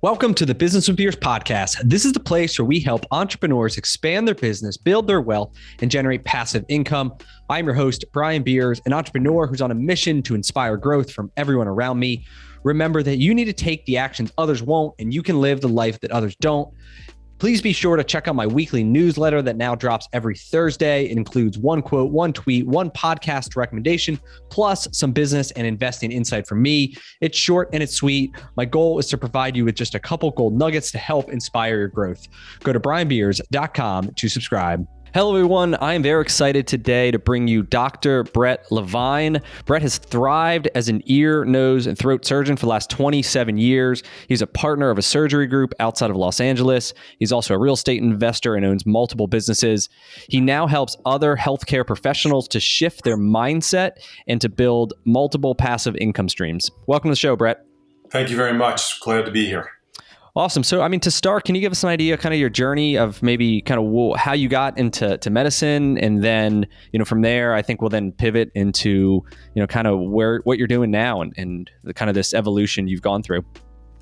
Welcome to the Business with Beers podcast. This is the place where we help entrepreneurs expand their business, build their wealth, and generate passive income. I'm your host, Brian Beers, an entrepreneur who's on a mission to inspire growth from everyone around me. Remember that you need to take the actions others won't, and you can live the life that others don't. Please be sure to check out my weekly newsletter that now drops every Thursday. It includes one quote, one tweet, one podcast recommendation, plus some business and investing insight from me. It's short and it's sweet. My goal is to provide you with just a couple gold nuggets to help inspire your growth. Go to brianbeers.com to subscribe. Hello, everyone. I am very excited today to bring you Dr. Brett Levine. Brett has thrived as an ear, nose, and throat surgeon for the last 27 years. He's a partner of a surgery group outside of Los Angeles. He's also a real estate investor and owns multiple businesses. He now helps other healthcare professionals to shift their mindset and to build multiple passive income streams. Welcome to the show, Brett. Thank you very much. Glad to be here. Awesome. So, to start, can you give us an idea, kind of your journey of maybe kind of how you got into medicine, and then, from there, I think we'll then pivot into, kind of what you're doing now and the kind of this evolution you've gone through.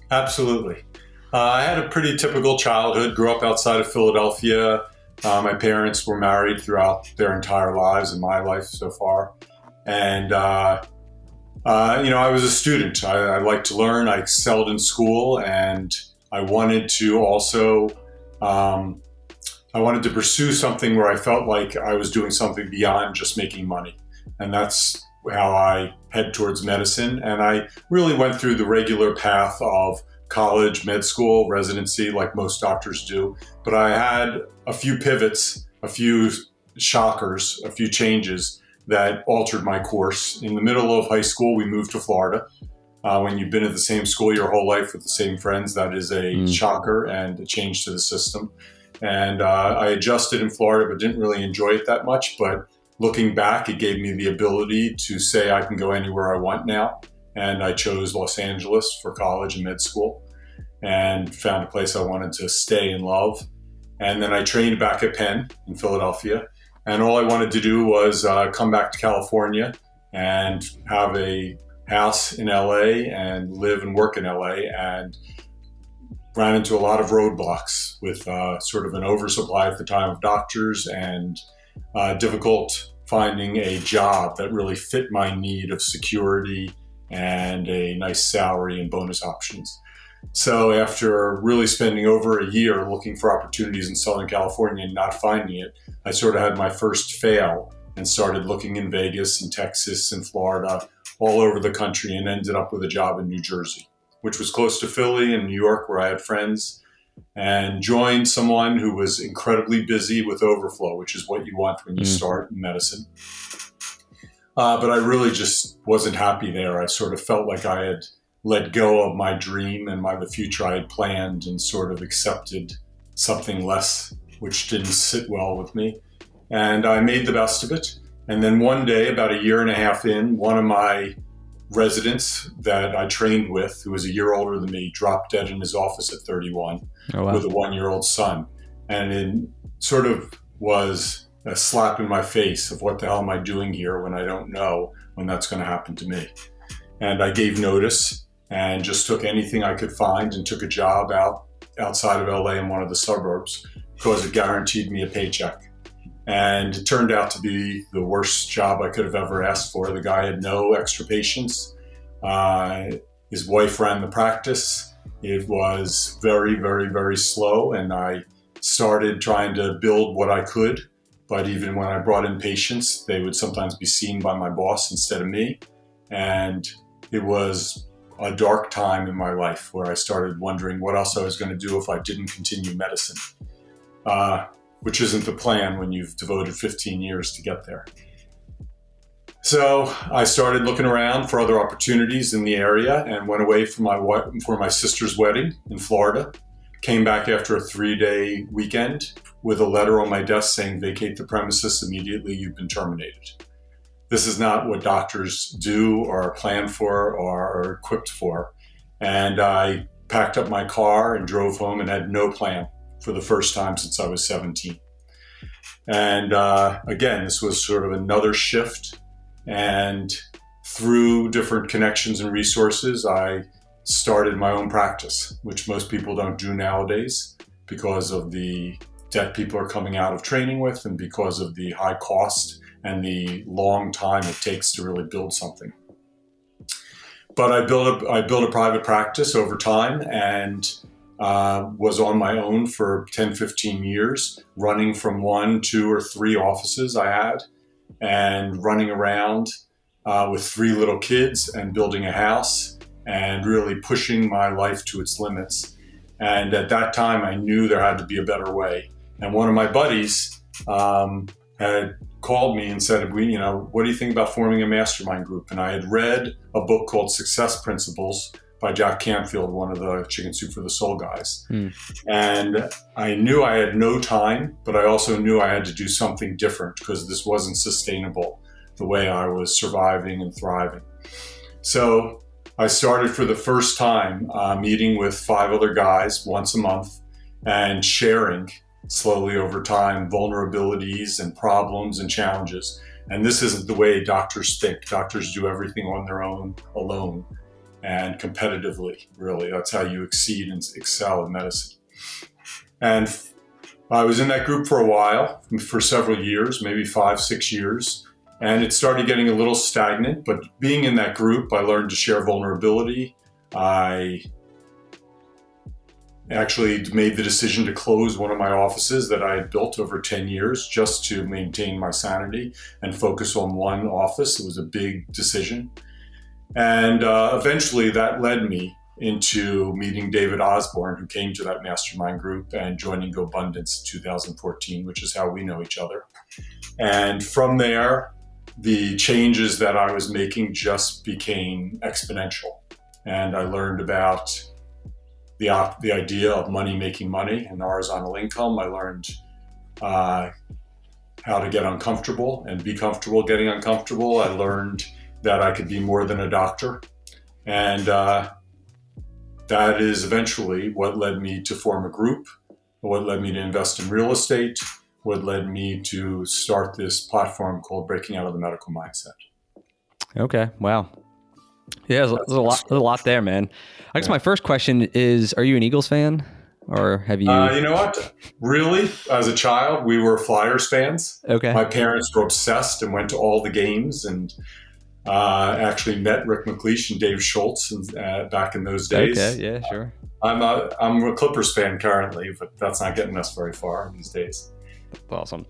Absolutely. I had a pretty typical childhood. Grew up outside of Philadelphia. My parents were married throughout their entire lives and my life so far, and I was a student. I liked to learn. I excelled in school, and I wanted to also, pursue something where I felt like I was doing something beyond just making money. And that's how I head towards medicine. And I really went through the regular path of college, med school, residency, like most doctors do. But I had a few pivots, a few shockers, a few changes that altered my course. In the middle of high school, we moved to Florida. When you've been at the same school your whole life with the same friends, that is a shocker and a change to the system. And I adjusted in Florida, but didn't really enjoy it that much. But looking back, it gave me the ability to say I can go anywhere I want now. And I chose Los Angeles for college and med school and found a place I wanted to stay and love. And then I trained back at Penn in Philadelphia. And all I wanted to do was come back to California and have a house in LA and live and work in LA, and ran into a lot of roadblocks with sort of an oversupply at the time of doctors and difficult finding a job that really fit my need of security and a nice salary and bonus options. So after really spending over a year looking for opportunities in Southern California and not finding it, I sort of had my first fail and started looking in Vegas and Texas and Florida, all over the country, and ended up with a job in New Jersey, which was close to Philly and New York, where I had friends, and joined someone who was incredibly busy with overflow, which is what you want when you start in medicine. But I really just wasn't happy there. I sort of felt like I had let go of my dream and the future I had planned, and sort of accepted something less, which didn't sit well with me. And I made the best of it. And then one day, about a year and a half in, one of my residents that I trained with, who was a year older than me, dropped dead in his office at 31 with a 1-year-old son. And it sort of was a slap in my face of what the hell am I doing here when I don't know when that's going to happen to me. And I gave notice and just took anything I could find and took a job outside of LA in one of the suburbs because it guaranteed me a paycheck. And it turned out to be the worst job I could have ever asked for. The guy had no extra patience. His wife ran the practice. It was very, very, very slow. And I started trying to build what I could. But even when I brought in patients, they would sometimes be seen by my boss instead of me. And it was a dark time in my life where I started wondering what else I was going to do if I didn't continue medicine. Which isn't the plan when you've devoted 15 years to get there. So I started looking around for other opportunities in the area and went away for my sister's wedding in Florida. Came back after a 3-day weekend with a letter on my desk saying, vacate the premises immediately, you've been terminated. This is not what doctors do or plan for or are equipped for. And I packed up my car and drove home and had no plan for the first time since I was 17. And again, this was sort of another shift. And through different connections and resources, I started my own practice, which most people don't do nowadays because of the debt people are coming out of training with and because of the high cost and the long time it takes to really build something. But I built a private practice over time and was on my own for 10, 15 years, running from 1, 2, or 3 offices I had and running around with 3 little kids and building a house and really pushing my life to its limits. And at that time, I knew there had to be a better way. And one of my buddies had called me and said, what do you think about forming a mastermind group? And I had read a book called Success Principles by Jack Canfield, one of the Chicken Soup for the Soul guys. And I knew I had no time, but I also knew I had to do something different because this wasn't sustainable the way I was surviving and thriving. So I started for the first time meeting with 5 other guys once a month and sharing slowly over time vulnerabilities and problems and challenges. And this isn't the way doctors think. Doctors do everything on their own, alone, and competitively, really. That's how you exceed and excel in medicine. And I was in that group for a while, for several years, maybe 5, 6 years. And it started getting a little stagnant, but being in that group, I learned to share vulnerability. I actually made the decision to close one of my offices that I had built over 10 years just to maintain my sanity and focus on one office. It was a big decision. And eventually that led me into meeting David Osborne, who came to that mastermind group, and joining GoBundance in 2014, which is how we know each other. And from there, the changes that I was making just became exponential. And I learned about the idea of money making money and horizontal income. I learned how to get uncomfortable and be comfortable getting uncomfortable. I learned that I could be more than a doctor. And that is eventually what led me to form a group, what led me to invest in real estate, what led me to start this platform called Breaking Out of the Medical Mindset. Okay. Wow. Yeah, there's a lot there, man. I guess my first question is, are you an Eagles fan, or have you? You know what? Really, as a child, we were Flyers fans. Okay. My parents were obsessed and went to all the games, and actually met Rick McLeish and Dave Schultz back in those days. Okay. Yeah. Sure. I'm a Clippers fan currently, but that's not getting us very far these days. Awesome.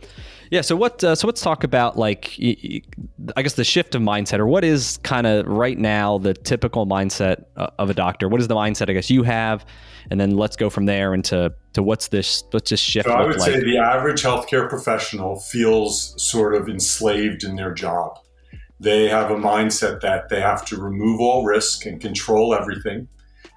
Yeah. So let's talk about, like, I guess the shift of mindset, or what is kind of right now the typical mindset of a doctor. What is the mindset I guess you have, and then let's go from there into what's this shift. So I would say the average healthcare professional feels sort of enslaved in their job. They have a mindset that they have to remove all risk and control everything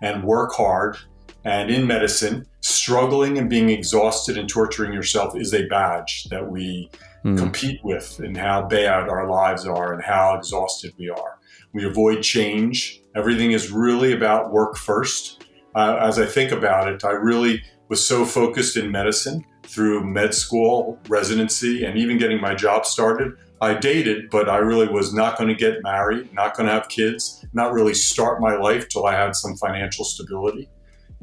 and work hard. And in medicine, struggling and being exhausted and torturing yourself is a badge that we compete with in how bad our lives are and how exhausted we are. We avoid change. Everything is really about work first. As I think about it, I really was so focused in medicine through med school, residency, and even getting my job started. I dated, but I really was not going to get married, not going to have kids, not really start my life till I had some financial stability.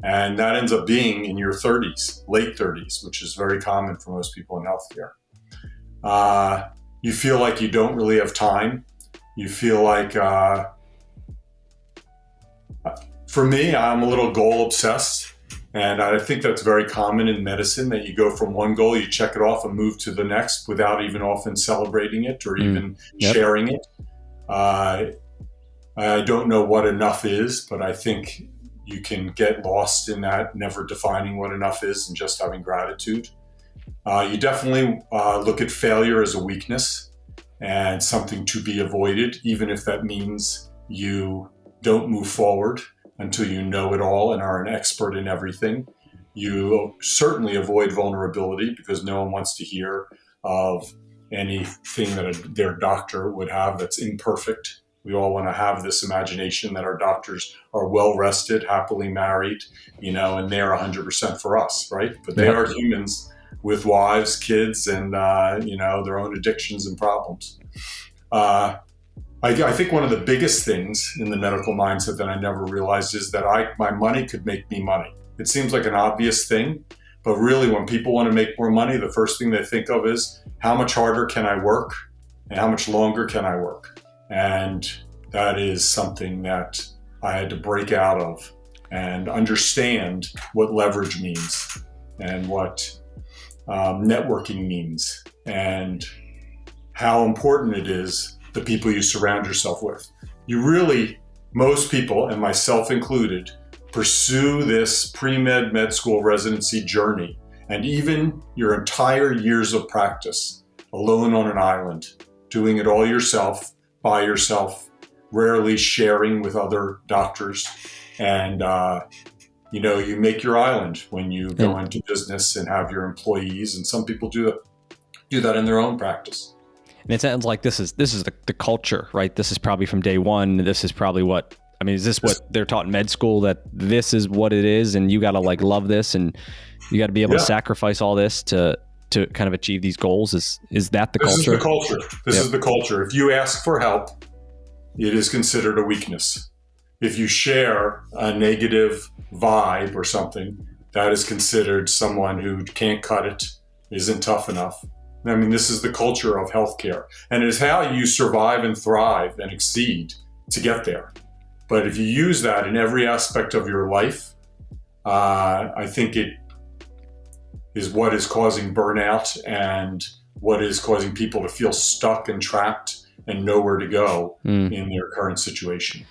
And that ends up being in your 30s, late 30s, which is very common for most people in healthcare. You feel like you don't really have time. You feel like, for me, I'm a little goal obsessed. And I think that's very common in medicine, that you go from one goal, you check it off and move to the next without even often celebrating it or even sharing it. I don't know what enough is, but I think you can get lost in that, never defining what enough is and just having gratitude. You definitely look at failure as a weakness and something to be avoided, even if that means you don't move forward until you know it all and are an expert in everything. You certainly avoid vulnerability because no one wants to hear of anything that their doctor would have that's imperfect. We all want to have this imagination that our doctors are well rested, happily married, and they're 100% for us, right? But they are humans with wives, kids, and their own addictions and problems. I think one of the biggest things in the medical mindset that I never realized is that my money could make me money. It seems like an obvious thing, but really when people want to make more money, the first thing they think of is how much harder can I work and how much longer can I work? And that is something that I had to break out of and understand what leverage means and what networking means and how important it is the people you surround yourself with. You really, most people, and myself included, pursue this pre-med med school residency journey and even your entire years of practice alone on an island, doing it all yourself, by yourself, rarely sharing with other doctors. And, you make your island when you go into business and have your employees. And some people do that in their own practice. And it sounds like this is the culture, right? This is probably from day one. This is probably is this what they're taught in med school, that this is what it is and you got to love this and you got to be able to sacrifice all this to kind of achieve these goals? Is that the culture? This is the culture. This is the culture. If you ask for help, it is considered a weakness. If you share a negative vibe or something, that is considered someone who can't cut it, isn't tough enough. I mean, this is the culture of healthcare, and it is how you survive and thrive and exceed to get there. But if you use that in every aspect of your life, I think it is what is causing burnout and what is causing people to feel stuck and trapped and nowhere to go in their current situation.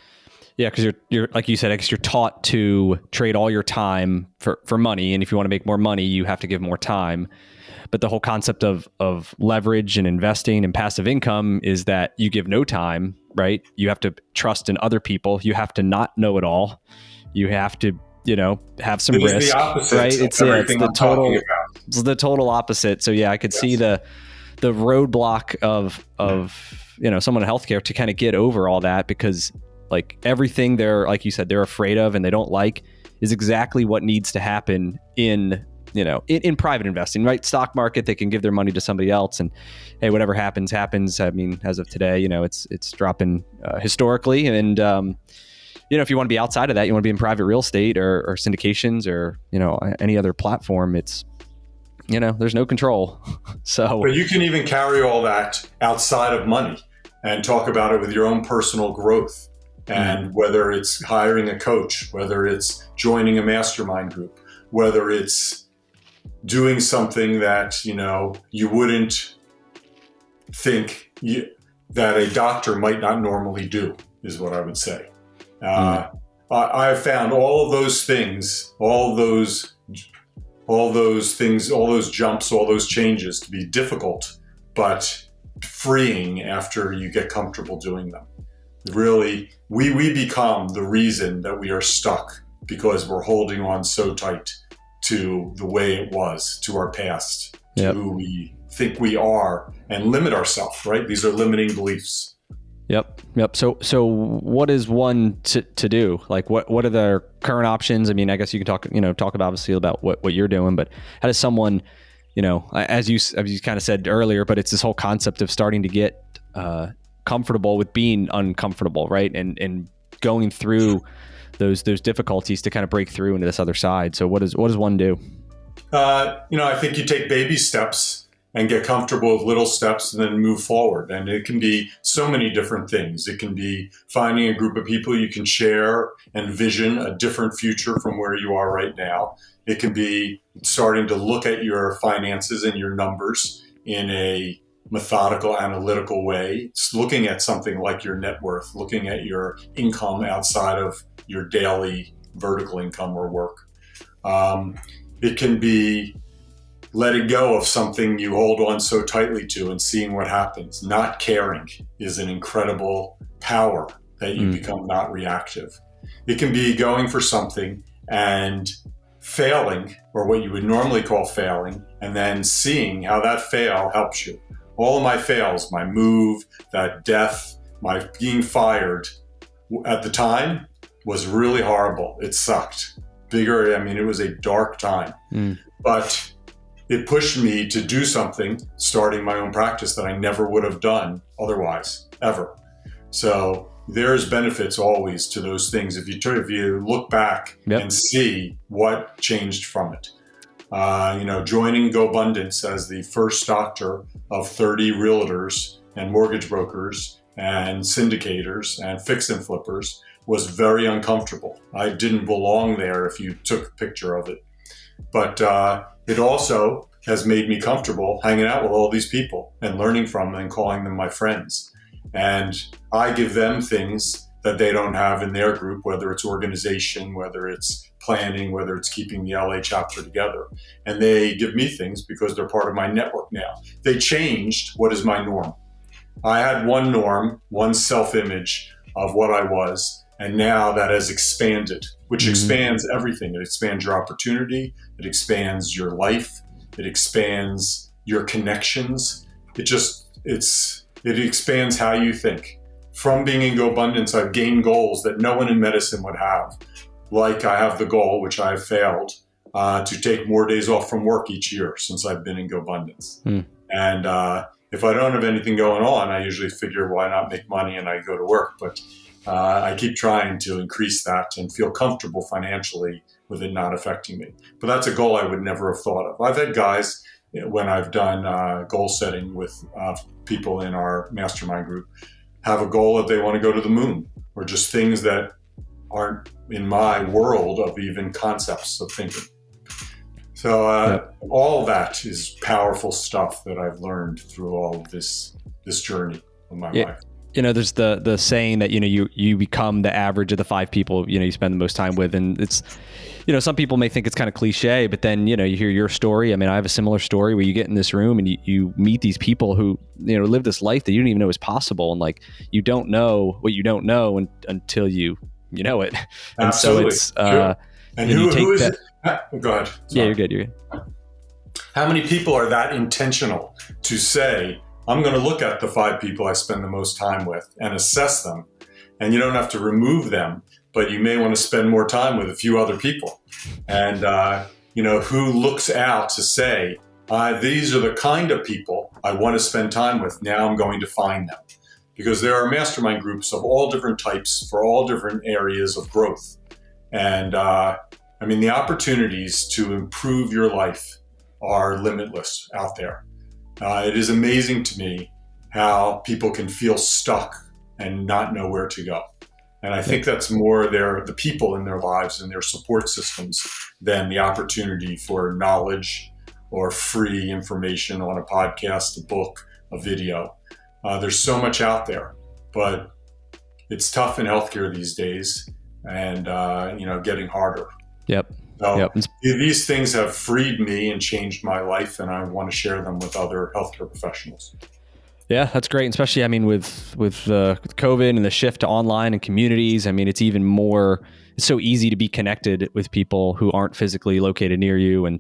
Yeah, because you're like you said, I guess you're taught to trade all your time for money, and if you want to make more money, you have to give more time. But the whole concept of leverage and investing and passive income is that you give no time, right? You have to trust in other people. You have to not know it all. You have to, have some risk. It's the opposite, right? It's the total opposite. So yeah, I could see the roadblock of someone in healthcare to kind of get over all that, because everything they're, like you said, they're afraid of and they don't like is exactly what needs to happen in private investing, right? Stock market, they can give their money to somebody else and hey, whatever happens. I mean, as of today, it's dropping historically. And, if you want to be outside of that, you want to be in private real estate or syndications or, any other platform, it's, there's no control. But you can even carry all that outside of money and talk about it with your own personal growth. And whether it's hiring a coach, whether it's joining a mastermind group, whether it's doing something that, you wouldn't think that a doctor might not normally do, is what I would say. I've found all of those things, all those jumps, all those changes to be difficult, but freeing after you get comfortable doing them. Really, we become the reason that we are stuck because we're holding on so tight to the way it was, to our past, to who we think we are, and limit ourselves, right? These are limiting beliefs. Yep. So what is one to do? What are the current options? I mean, I guess you can talk about obviously about what you're doing, but how does someone, as you kind of said earlier, but it's this whole concept of starting to get comfortable with being uncomfortable, right? And going through those difficulties to kind of break through into this other side. So what does one do? I think you take baby steps and get comfortable with little steps and then move forward. And it can be so many different things. It can be finding a group of people you can share and vision a different future from where you are right now. It can be starting to look at your finances and your numbers in a methodical, analytical way. It's looking at something like your net worth, looking at your income outside of your daily vertical income or work. It can be letting go of something you hold on so tightly to and seeing what happens. Not caring is an incredible power that you become not reactive. It can be going for something and failing, or what you would normally call failing, and then seeing how that fail helps you. All of my fails, my move, that death, my being fired at the time was really horrible. It sucked. It was a dark time. But it pushed me to do something, starting my own practice that I never would have done otherwise, ever. So there's benefits always to those things if you look back and see what changed from it. Joining GoBundance as the first doctor of 30 realtors and mortgage brokers and syndicators and fix and flippers was very uncomfortable. I didn't belong there if you took a picture of it. But it also has made me comfortable hanging out with all these people and learning from them and calling them my friends. And I give them things that they don't have in their group, whether it's organization, whether it's planning, whether it's keeping the LA chapter together. And they give me things because they're part of my network now. They changed what is my norm. I had one norm, one self-image of what I was, and now that has expanded, which expands everything. It expands your opportunity, it expands your life, it expands your connections. It expands how you think. From being in GoBundance, I've gained goals that no one in medicine would have. Like I have the goal, which I have failed, to take more days off from work each year since I've been in GoBundance. And if I don't have anything going on, I usually figure why not make money and I go to work. But I keep trying to increase that and feel comfortable financially with it not affecting me. But that's a goal I would never have thought of. I've had guys, when I've done goal setting with people in our mastermind group, have a goal that they want to go to the moon, or just things that aren't in my world of even concepts of thinking. So all that is powerful stuff that I've learned through all of this journey of my life. There's the saying that, you become the average of the 5 people, you spend the most time with. And it's, some people may think it's kind of cliche, but then, you hear your story. I mean, I have a similar story where you get in this room and you meet these people who, live this life that you don't even know is possible. And like, you don't know what you don't know until you know it. And Absolutely. So it's, sure. And who is that, it? Go ahead. Sorry. Yeah, you're good. How many people are that intentional to say, I'm going to look at the 5 people I spend the most time with and assess them. And you don't have to remove them, but you may want to spend more time with a few other people. And, who looks out to say, these are the kind of people I want to spend time with. Now I'm going to find them. Because there are mastermind groups of all different types for all different areas of growth. And the opportunities to improve your life are limitless out there. It is amazing to me how people can feel stuck and not know where to go. And I think that's more the people in their lives and their support systems than the opportunity for knowledge or free information on a podcast, a book, a video. There's so much out there, but it's tough in healthcare these days and, getting harder. Yep. So these things have freed me and changed my life, and I want to share them with other healthcare professionals. Yeah, that's great. Especially, with COVID and the shift to online and communities. It's even more, it's so easy to be connected with people who aren't physically located near you. And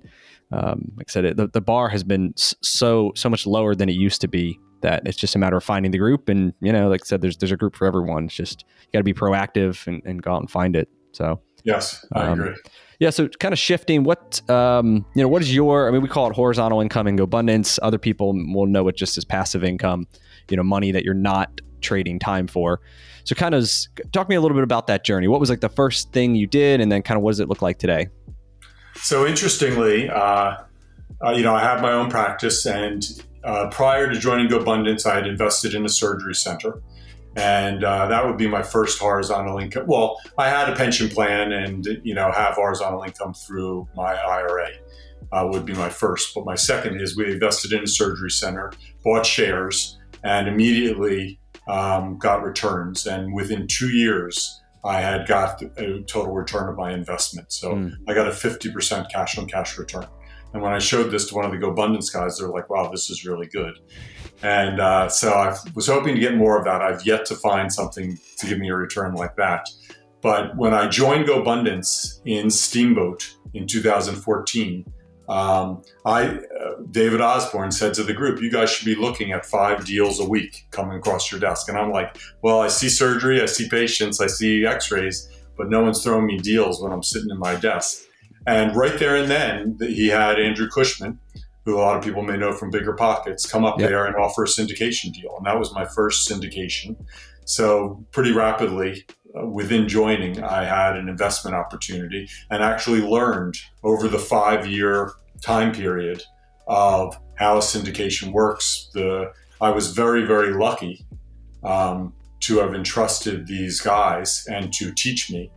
like I said, the bar has been so much lower than it used to be, that it's just a matter of finding the group. And, like I said, there's a group for everyone. It's just, you got to be proactive and go out and find it. So, yes, I agree. Yeah. So kind of shifting, what is your, we call it horizontal income in GoBundance. Other people will know it just as passive income, money that you're not trading time for. So kind of talk to me a little bit about that journey. What was like the first thing you did, and then kind of what does it look like today? So interestingly, I have my own practice, and prior to joining GoBundance, I had invested in a surgery center. And that would be my first horizontal income. Well, I had a pension plan and, have horizontal income through my IRA would be my first. But my second is we invested in a surgery center, bought shares, and immediately got returns. And within 2 years, I had got a total return of my investment. So I got a 50% cash on cash return. And when I showed this to one of the GoBundance guys, they're like, wow, this is really good. And so I was hoping to get more of that. I've yet to find something to give me a return like that. But when I joined GoBundance in Steamboat in 2014, David Osborne said to the group, you guys should be looking at 5 deals a week coming across your desk. And I'm like, well, I see surgery, I see patients, I see x-rays, but no one's throwing me deals when I'm sitting in my desk. And right there and then, he had Andrew Cushman, who a lot of people may know from Bigger Pockets, come up there and offer a syndication deal. And that was my first syndication. So pretty rapidly within joining, I had an investment opportunity and actually learned over the 5-year time period of how syndication works. I was very, very lucky to have entrusted these guys and to teach me.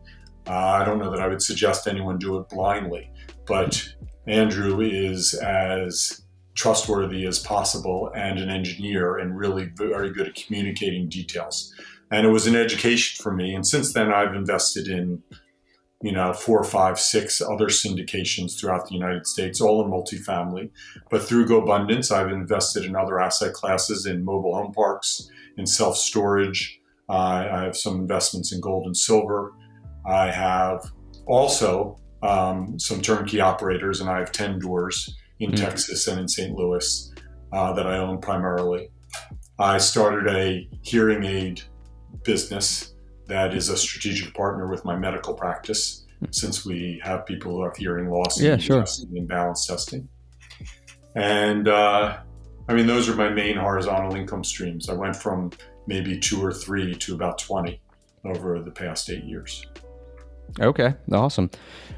I don't know that I would suggest anyone do it blindly, but Andrew is as trustworthy as possible and an engineer and really very good at communicating details. And it was an education for me. And since then, I've invested in 4, 5, 6 other syndications throughout the United States, all in multifamily. But through GoBundance, I've invested in other asset classes, in mobile home parks, in self-storage. I have some investments in gold and silver. I have also some turnkey operators, and I have 10 doors in Texas and in St. Louis that I own primarily. I started a hearing aid business that is a strategic partner with my medical practice, since we have people who have hearing loss and imbalance testing. And those are my main horizontal income streams. I went from maybe 2 or 3 to about 20 over the past 8 years. Okay, awesome.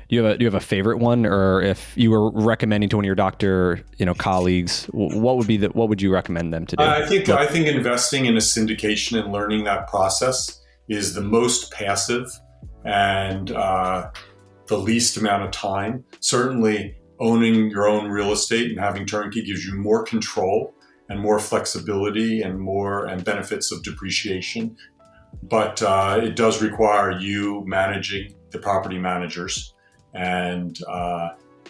Do you have a favorite one, or if you were recommending to one of your doctor colleagues, what would you recommend them to do? I think investing in a syndication and learning that process is the most passive and the least amount of time. Certainly, owning your own real estate and having turnkey gives you more control and more flexibility and benefits of depreciation. But it does require you managing the property managers and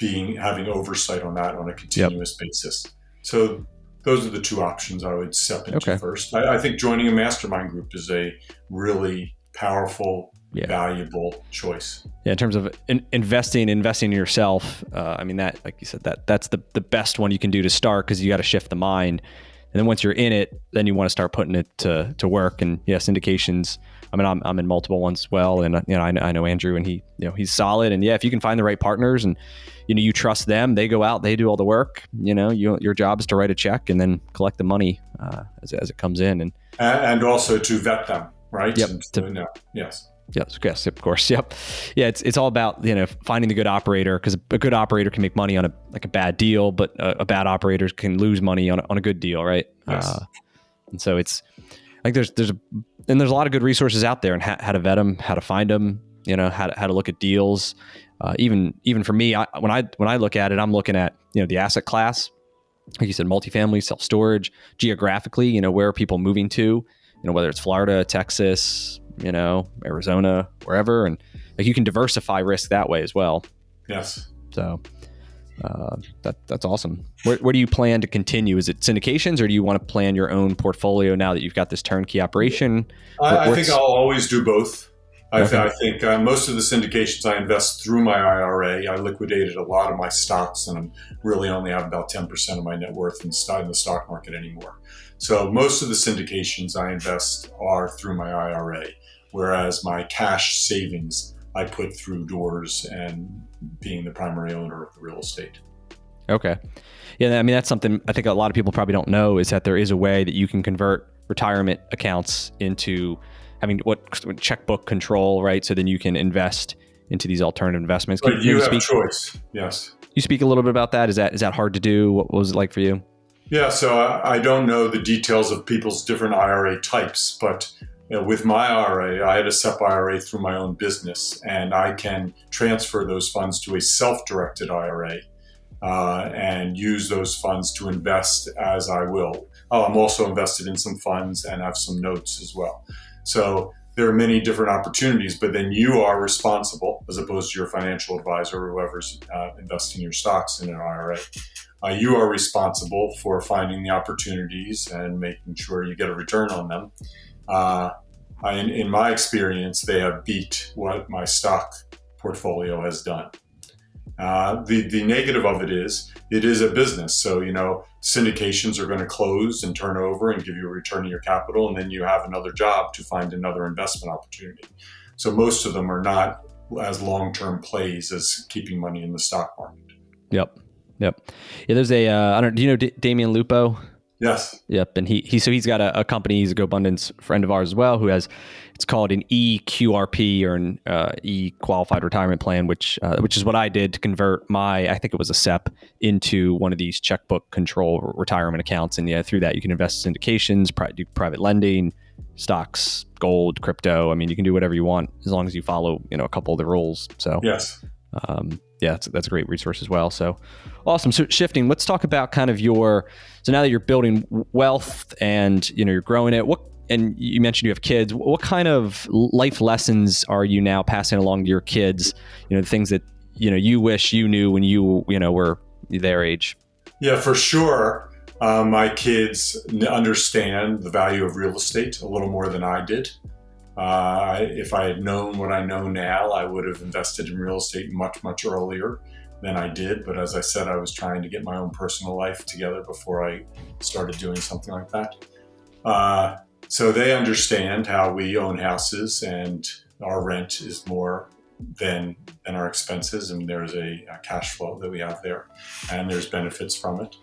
having oversight on that on a continuous basis. So those are the 2 options I would step into first. I think joining a mastermind group is a really powerful, valuable choice. Yeah, in terms of investing in yourself, that, like you said, that's the best one you can do to start, because you got to shift the mind. And then once you're in it, then you want to start putting it to work. And syndications. I'm in multiple ones as well, and I know Andrew, and he's solid. And if you can find the right partners, and you trust them, they go out, they do all the work. Your job is to write a check and then collect the money as it comes in, and also to vet them, right? Yep. Yes. Yes, of course. Yep. Yeah, it's all about finding the good operator, because a good operator can make money on a bad deal, but a bad operator can lose money on a good deal, right? Yes. And so it's like there's a lot of good resources out there, and how to vet them, how to find them, how to look at deals. Even for me, when I look at it, I'm looking at the asset class, like you said, multifamily, self-storage, geographically, where are people moving to, whether it's Florida, Texas, Arizona, wherever, and like you can diversify risk that way as well. Yes. So that's awesome. Where do you plan to continue? Is it syndications, or do you want to plan your own portfolio now that you've got this turnkey operation? I think I'll always do both. I think most of the syndications I invest through my IRA. I liquidated a lot of my stocks, and I really only have about 10% of my net worth in the stock market anymore. So most of the syndications I invest are through my IRA, whereas my cash savings I put through doors and being the primary owner of the real estate. Okay. Yeah, that's something I think a lot of people probably don't know, is that there is a way that you can convert retirement accounts into having checkbook control, right? So then you can invest into these alternative investments. But you have choice. Yes. You speak a little bit about that. Is that hard to do? What was it like for you? Yeah, so I don't know the details of people's different IRA types, but with my IRA, I had a SEP IRA through my own business, and I can transfer those funds to a self-directed IRA and use those funds to invest as I will. I'm also invested in some funds and have some notes as well. So there are many different opportunities, but then you are responsible, as opposed to your financial advisor or whoever's investing your stocks in an IRA. You are responsible for finding the opportunities and making sure you get a return on them. In my experience, they have beat what my stock portfolio has done. The negative of it is a business. So, syndications are going to close and turn over and give you a return on your capital, and then you have another job to find another investment opportunity. So most of them are not as long-term plays as keeping money in the stock market. Yep. Yeah, there's do you know Damian Lupo? Yes. Yep. And he's got a company. He's a GoBundance friend of ours as well, who has, it's called an EQRP, or an E-Qualified Retirement Plan, which is what I did to convert I think it was a SEP, into one of these checkbook control retirement accounts. And through that you can invest in syndications, do private lending, stocks, gold, crypto. I mean, you can do whatever you want as long as you follow, a couple of the rules. So yes. That's a great resource as well. So awesome. So shifting, let's talk about kind of so now that you're building wealth and, you're growing it, and you mentioned you have kids, what kind of life lessons are you now passing along to your kids? The things that, you wish you knew when you were their age. Yeah, for sure. My kids understand the value of real estate a little more than I did. If I had known what I know now, I would have invested in real estate much, much earlier than I did. But as I said, I was trying to get my own personal life together before I started doing something like that. So they understand how we own houses and our rent is more than our expenses. And there's a cash flow that we have there, and there's benefits from it.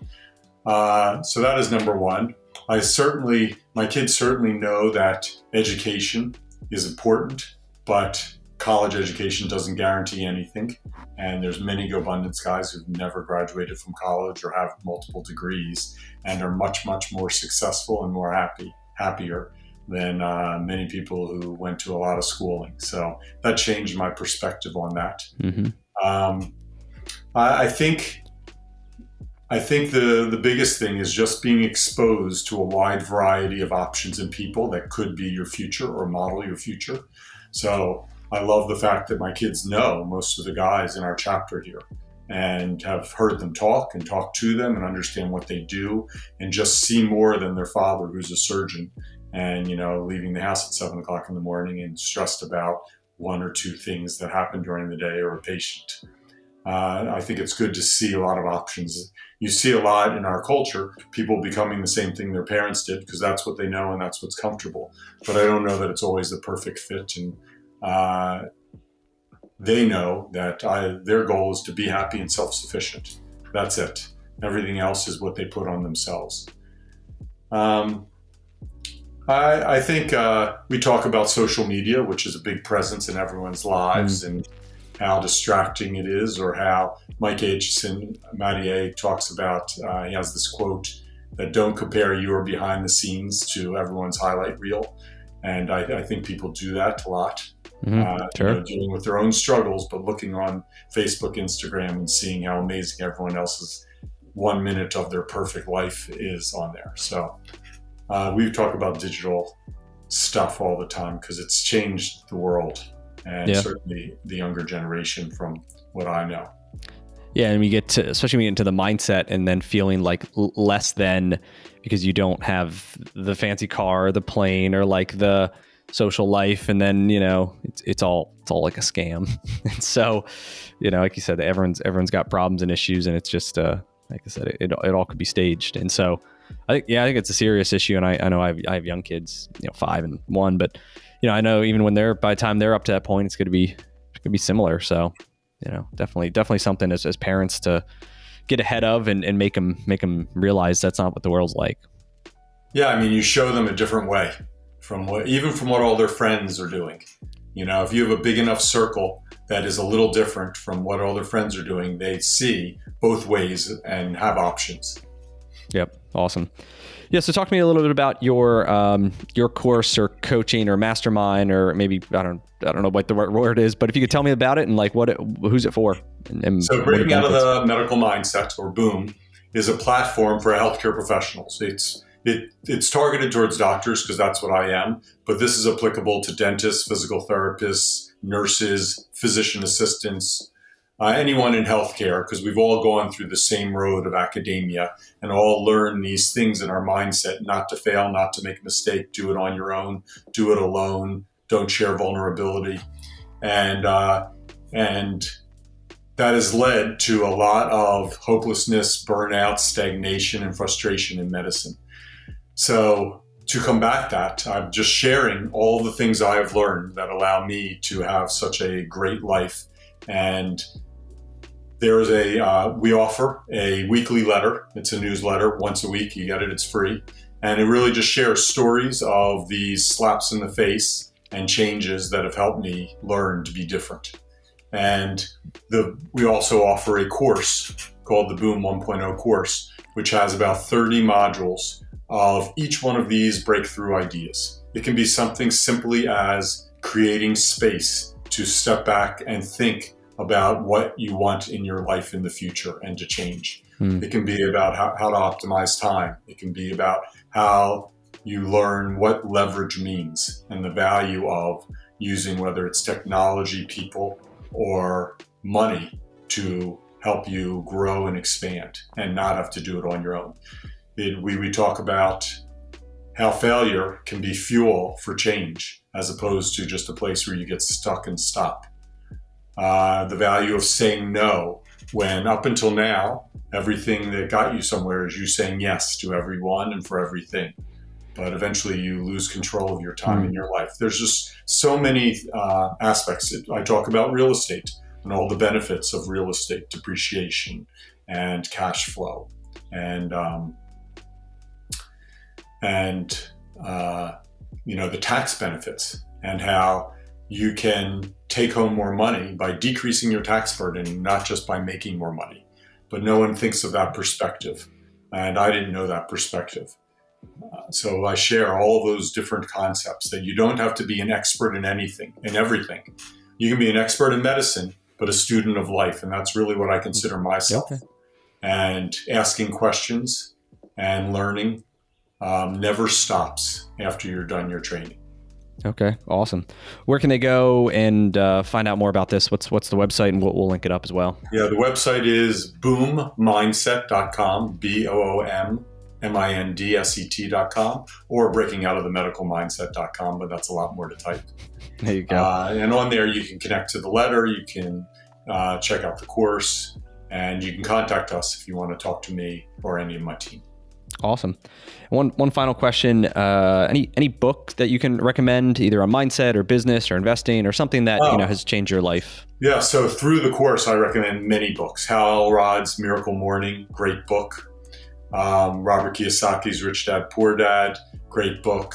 So that is number one. My kids certainly know that education is important, but college education doesn't guarantee anything. And there's many GoBundance guys who've never graduated from college or have multiple degrees and are much, much more successful and more happier than many people who went to a lot of schooling. So that changed my perspective on that. Mm-hmm. I think the biggest thing is just being exposed to a wide variety of options and people that could be your future or model your future. So I love the fact that my kids know most of the guys in our chapter here and have heard them talk and talk to them and understand what they do and just see more than their father, who's a surgeon, and, leaving the house at 7 o'clock in the morning and stressed about one or two things that happen during the day or a patient. I think it's good to see a lot of options. You see a lot in our culture, people becoming the same thing their parents did because that's what they know and that's what's comfortable. But I don't know that it's always the perfect fit. And they know that their goal is to be happy and self-sufficient. That's it. Everything else is what they put on themselves. I think we talk about social media, which is a big presence in everyone's lives, and how distracting it is, or how Mike Aitchison, Mathieu, talks about, he has this quote that don't compare your behind the scenes to everyone's highlight reel. And I think people do that a lot, Sure. Dealing with their own struggles, but looking on Facebook, Instagram, and seeing how amazing everyone else's 1 minute of their perfect life is on there. So we talk about digital stuff all the time because it's changed the world. And certainly the younger generation from what I know. Yeah, and especially when we get into the mindset and then feeling like less than because you don't have the fancy car, or the plane, or like the social life, and then it's all like a scam. And so, like you said, everyone's got problems and issues, and it's just like I said, it all could be staged. And so I think it's a serious issue, and I know I have young kids, 5 and 1, but I know even when by the time they're up to that point, it's going to be similar. So, definitely something as parents to get ahead of and make them realize that's not what the world's like. Yeah. I mean, you show them a different way from what all their friends are doing. If you have a big enough circle that is a little different from what all their friends are doing, they see both ways and have options. Yep. Awesome. Yeah. So talk to me a little bit about your course or coaching or mastermind, or maybe, I don't know what the word is, but if you could tell me about it and like who's it for? And so Breaking Out of the Medical Mindset, or BOOM, is a platform for healthcare professionals. It's targeted towards doctors because that's what I am, but this is applicable to dentists, physical therapists, nurses, physician assistants, anyone in healthcare, because we've all gone through the same road of academia and all learn these things in our mindset: not to fail, not to make a mistake, do it on your own, do it alone, don't share vulnerability. And that has led to a lot of hopelessness, burnout, stagnation, and frustration in medicine. So to combat that, I'm just sharing all the things I have learned that allow me to have such a great life and we offer a weekly letter. It's a newsletter once a week. You get it, it's free. And it really just shares stories of these slaps in the face and changes that have helped me learn to be different. And we also offer a course called the Boom 1.0 course, which has about 30 modules of each one of these breakthrough ideas. It can be something simply as creating space to step back and think about what you want in your life in the future and to change. It can be about how to optimize time. It can be about how you learn what leverage means and the value of using, whether it's technology, people, or money to help you grow and expand and not have to do it on your own. We talk about how failure can be fuel for change as opposed to just a place where you get stuck and stop. The value of saying no, when up until now, everything that got you somewhere is you saying yes to everyone and for everything. But eventually you lose control of your time in your life. There's just so many aspects. I talk about real estate and all the benefits of real estate, depreciation and cash flow and the tax benefits and how you can take home more money by decreasing your tax burden, not just by making more money. But no one thinks of that perspective. And I didn't know that perspective. So I share all those different concepts that you don't have to be an expert in anything, in everything. You can be an expert in medicine, but a student of life. And that's really what I consider myself. Okay. And asking questions and learning never stops after you're done your training. Okay, awesome. Where can they go and find out more about this? What's the website, and we'll link it up as well. Yeah, the website is boommindset.com, BOOMMINDSET.com, or breakingoutofthemedicalmindset.com, but that's a lot more to type. There you go. And on there, you can connect to the letter, you can check out the course, and you can contact us if you want to talk to me or any of my team. Awesome. One final question. Any book that you can recommend, either on mindset or business or investing or something that has changed your life? Yeah. So through the course, I recommend many books. Hal Elrod's Miracle Morning, great book. Robert Kiyosaki's Rich Dad Poor Dad, great book.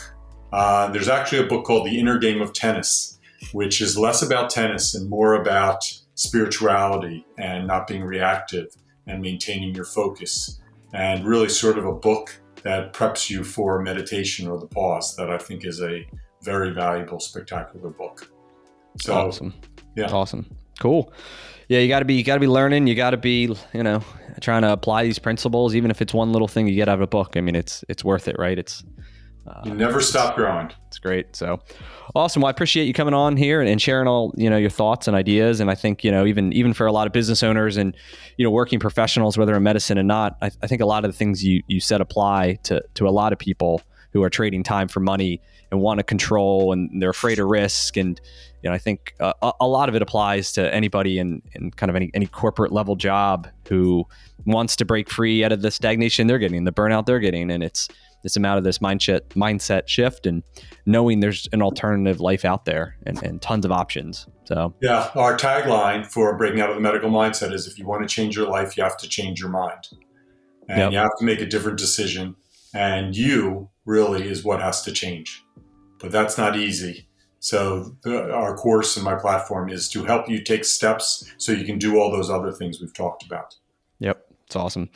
There's actually a book called The Inner Game of Tennis, which is less about tennis and more about spirituality and not being reactive and maintaining your focus. And really sort of a book that preps you for meditation or the pause that I think is a very valuable, spectacular book. So, awesome. Yeah. Awesome. Cool. Yeah. You gotta be learning. You gotta be, trying to apply these principles, even if it's one little thing you get out of a book. I mean, it's worth it, right? You never stop growing. It's great. So awesome. Well, I appreciate you coming on here and sharing all, your thoughts and ideas. And I think, even for a lot of business owners and, working professionals, whether in medicine or not, I think a lot of the things you said apply to a lot of people who are trading time for money and want to control, and they're afraid of risk. And, I think a lot of it applies to anybody in kind of any corporate level job who wants to break free out of the stagnation they're getting, the burnout they're getting. And it's amount of this mindset shift and knowing there's an alternative life out there and tons of options. So yeah, our tagline for Breaking Out of the Medical Mindset is, if you want to change your life, you have to change your mind. And you have to make a different decision. And you really is what has to change. But that's not easy. So our course and my platform is to help you take steps so you can do all those other things we've talked about. Yep. It's awesome.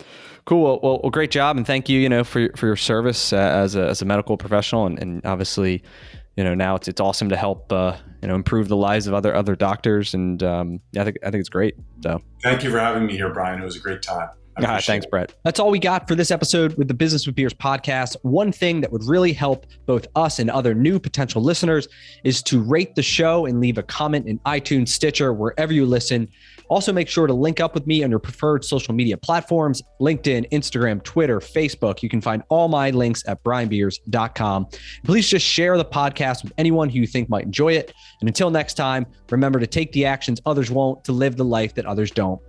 Cool. Well, great job. And thank you, for your service as a medical professional. And obviously, now it's awesome to help, improve the lives of other doctors. And I think it's great. So thank you for having me here, Brian. It was a great time. Thanks, Brett. That's all we got for this episode with the Business with Beers podcast. One thing that would really help both us and other new potential listeners is to rate the show and leave a comment in iTunes, Stitcher, wherever you listen. Also, make sure to link up with me on your preferred social media platforms, LinkedIn, Instagram, Twitter, Facebook. You can find all my links at brianbeers.com. Please just share the podcast with anyone who you think might enjoy it. And until next time, remember to take the actions others won't, to live the life that others don't.